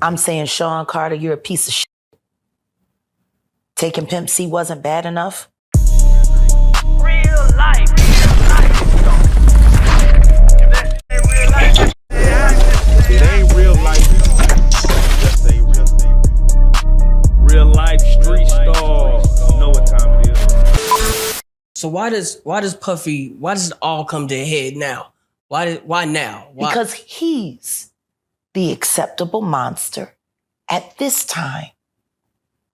I'm saying, Sean Carter, you're a piece of shit. Taking Pimp C wasn't bad enough. Real life. It ain't real life. Just say real life street stars. You know what time it is. So why does it all come to a head now? Why now? Why? Because he's the acceptable monster at this time.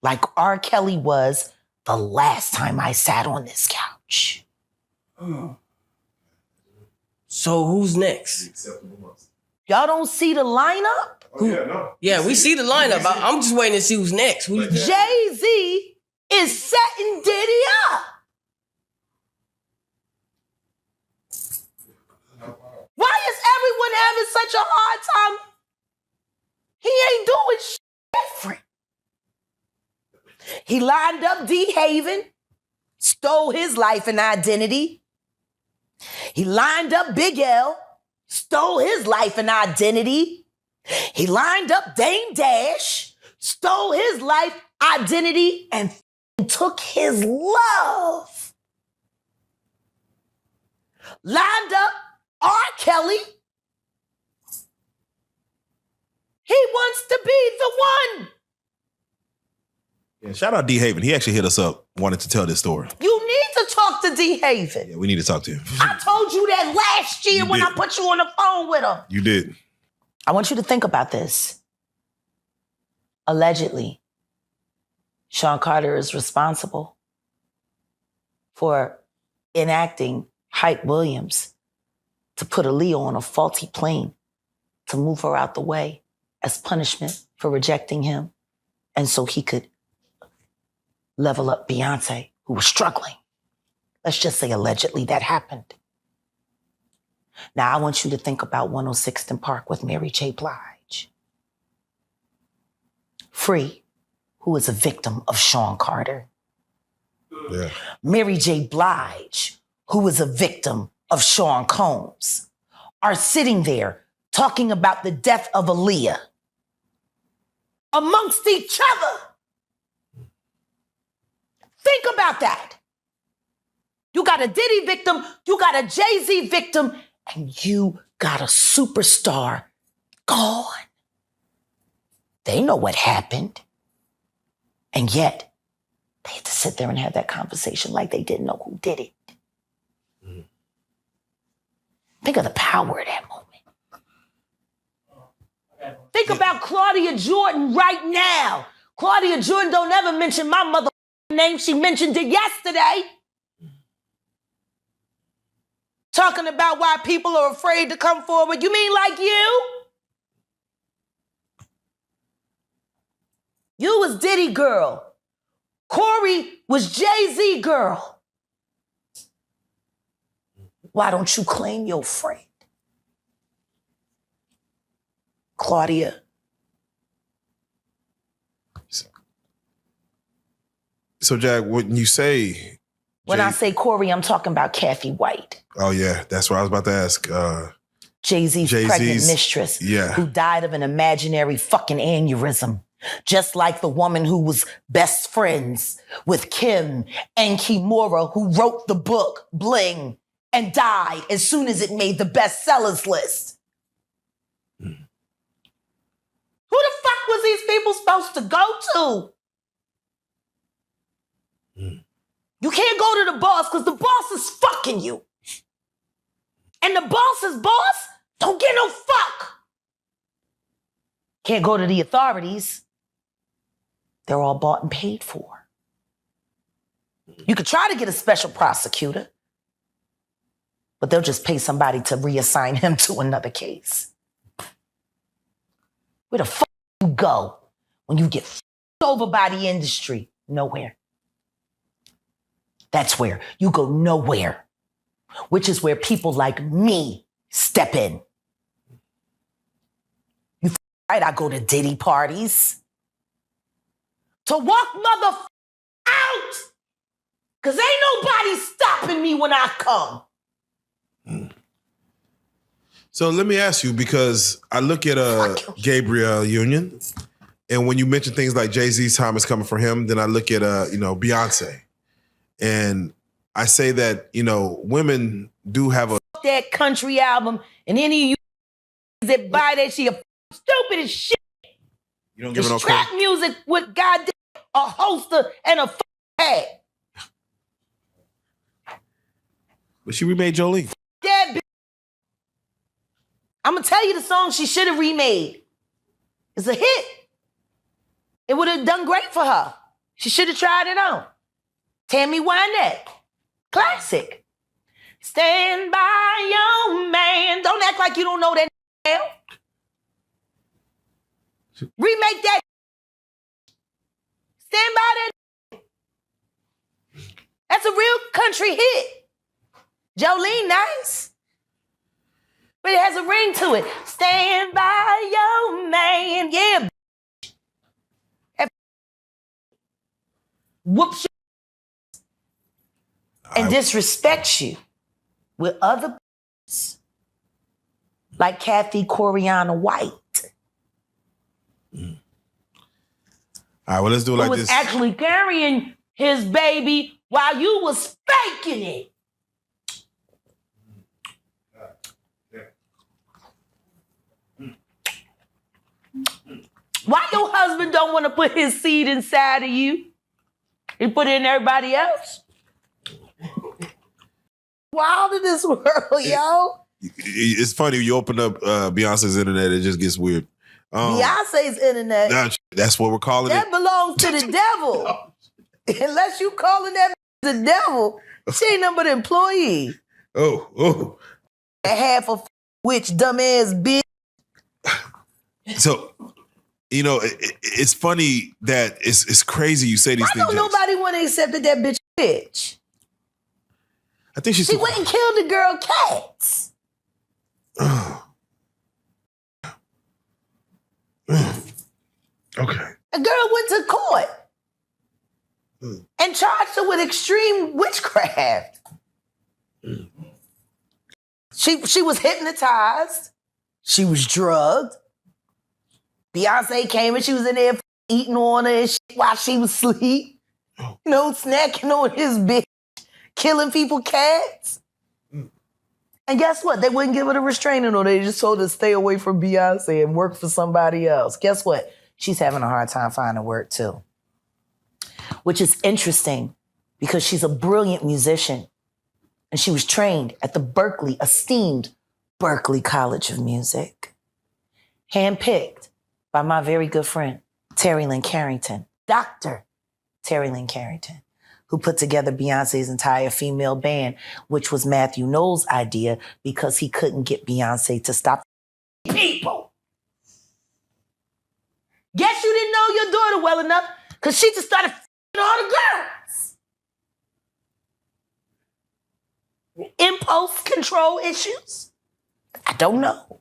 Like R. Kelly was the last time I sat on this couch. So who's next? Y'all don't see the lineup? Yeah, we see the lineup. I'm just waiting to see who's next. Jay-Z is setting Diddy up. Why is everyone having such a hard time? He ain't doing shit different. He lined up D. Haven, stole his life and identity. He lined up Big L, stole his life and identity. He lined up Dame Dash, stole his life, identity, and took his love. Lined up R. Kelly. He wants to be the one. Yeah, shout out D. Haven. He actually hit us up, wanted to tell this story. You need to talk to D. Haven. Yeah, we need to talk to him. I told you that last year when I put you on the phone with him. You did. I want you to think about this. Allegedly, Sean Carter is responsible for enacting Hype Williams to put Aaliyah on a faulty plane to move her out the way as punishment for rejecting him, and so he could level up Beyonce, who was struggling. Let's just say allegedly that happened. Now, I want you to think about 106th and Park with Mary J. Blige. Free, who is a victim of Sean Carter. Yeah. Mary J. Blige, who is a victim of Sean Combs, are sitting there talking about the death of Aaliyah amongst each other. Think about that. You got a Diddy victim, you got a Jay-Z victim, and you got a superstar gone. They know what happened. And yet, they had to sit there and have that conversation like they didn't know who did it. Mm-hmm. Think of the power of that moment. Think about Claudia Jordan right now. Claudia Jordan don't ever mention my mother name. She mentioned it yesterday. Talking about why people are afraid to come forward. You mean like you? You was Diddy girl. Corey was Jay-Z girl. Why don't you claim your friend? Claudia. So, Jack, when you say... When I say Corey, I'm talking about Kathy White. Oh, yeah. That's what I was about to ask. Jay-Z's pregnant mistress, who died of an imaginary fucking aneurysm. Just like the woman who was best friends with Kim and Kimura, who wrote the book Bling and died as soon as it made the bestsellers list. Who the fuck was these people supposed to go to? You can't go to the boss because the boss is fucking you. And the boss's boss don't get no fuck. Can't go to the authorities. They're all bought and paid for. You could try to get a special prosecutor, but they'll just pay somebody to reassign him to another case. Where the fuck you go when you get fucked over by the industry? Nowhere. That's where you go nowhere, which is where people like me step in. You right? I go to Diddy parties to walk mother out, because ain't nobody stopping me when I come. So let me ask you, because I look at Gabriel Union, and when you mention things like Jay-Z's time is coming for him, then I look at Beyonce, and I say that women do have a that country album, and any of you that buy that shit are stupid as shit. You don't give it no trap credit. music with goddamn a holster and a hat. But she remade Jolene. That bitch. I'm gonna tell you the song she should have remade. It's a hit. It would have done great for her. She should have tried it on. Tammy Wynette. Classic. Stand by your man. Don't act like you don't know that now. Remake that. Stand by that. That's a real country hit. Jolene, nice. But it has a ring to it. Stand by your man. Yeah. Whoops you and disrespects you with other like Kathy Coriana White. All right, well, let's do it like who was this. actually carrying his baby while you was spanking it. Why your husband don't want to put his seed inside of you? He put it in everybody else. Wild in this world, yo. It's funny, you open up Beyonce's internet, it just gets weird. Beyonce's internet. That's what we're calling that it. belongs to the devil. Unless you calling that the devil, she ain't nothing but an employee. Oh. Half a witch, dumbass bitch. So, it's funny that it's crazy you say these things. Why don't nobody want to accept that bitch bitch? I think she went and killed the girl cats. Okay. A girl went to court and charged her with extreme witchcraft. She was hypnotized. She was drugged. Beyonce came and she was in there eating on her and shit while she was asleep. Snacking on his bitch, killing people cats. And guess what? They wouldn't give her a restraining order. They just told her to stay away from Beyonce and work for somebody else. Guess what? She's having a hard time finding work too. Which is interesting because she's a brilliant musician. And she was trained at the esteemed Berklee College of Music. Handpicked by my very good friend, Terry Lynn Carrington, Dr. Terry Lynn Carrington, who put together Beyonce's entire female band, which was Matthew Knowles' idea because he couldn't get Beyonce to stop people. Guess you didn't know your daughter well enough because she just started f***ing all the girls. Impulse control issues? I don't know.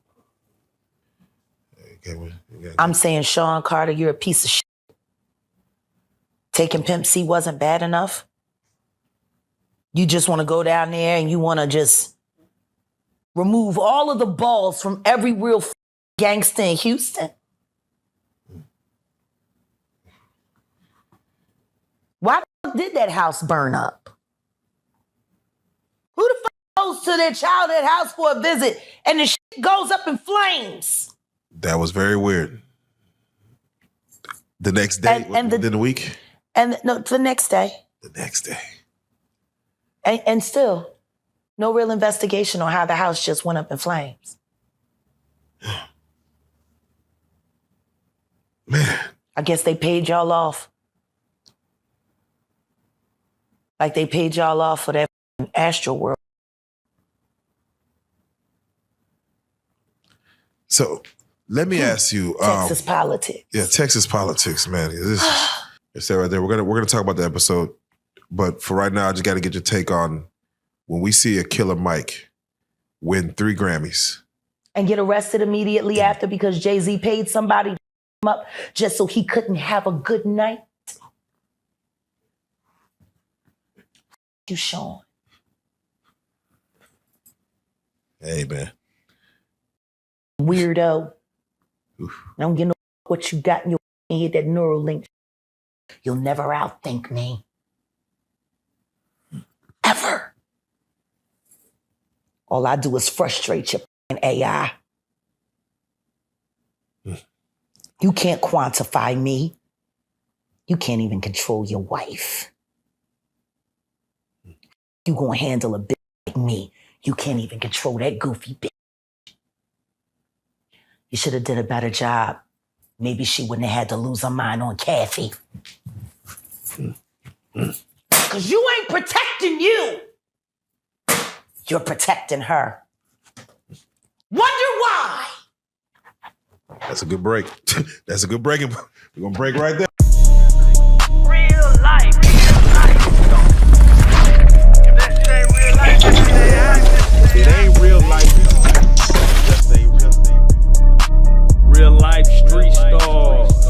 I'm saying, Sean Carter, you're a piece of shit. Taking Pimp C wasn't bad enough. You just want to go down there and you want to just remove all of the balls from every real gangster in Houston. Why the fuck did that house burn up? Who the fuck goes to their childhood house for a visit and the shit goes up in flames? That was very weird. The next day, within the week? The next day. The next day. And still, no real investigation on how the house just went up in flames. Man. I guess they paid y'all off. Like they paid y'all off for that Astro World. So let me ask you. Texas politics. Yeah, Texas politics, man. It's that right there. We're gonna talk about the episode, but for right now, I just got to get your take on when we see a Killer Mike win 3 Grammys and get arrested immediately after because Jay-Z paid somebody to him up just so he couldn't have a good night. You, Sean. Hey, man. weirdo. I don't get no what you got in your head, that neural link. You'll never outthink me. Ever. All I do is frustrate your AI. You can't quantify me. You can't even control your wife. You gonna handle a bitch like me. You can't even control that goofy bitch. You should have done a better job. Maybe she wouldn't have had to lose her mind on Kathy. Because you ain't protecting you. You're protecting her. Wonder why. That's a good break. That's a good break. We're going to break right there. Real life. If that shit ain't real life, that shit ain't acting. It ain't real life. Just ain't real life. Real life street stars.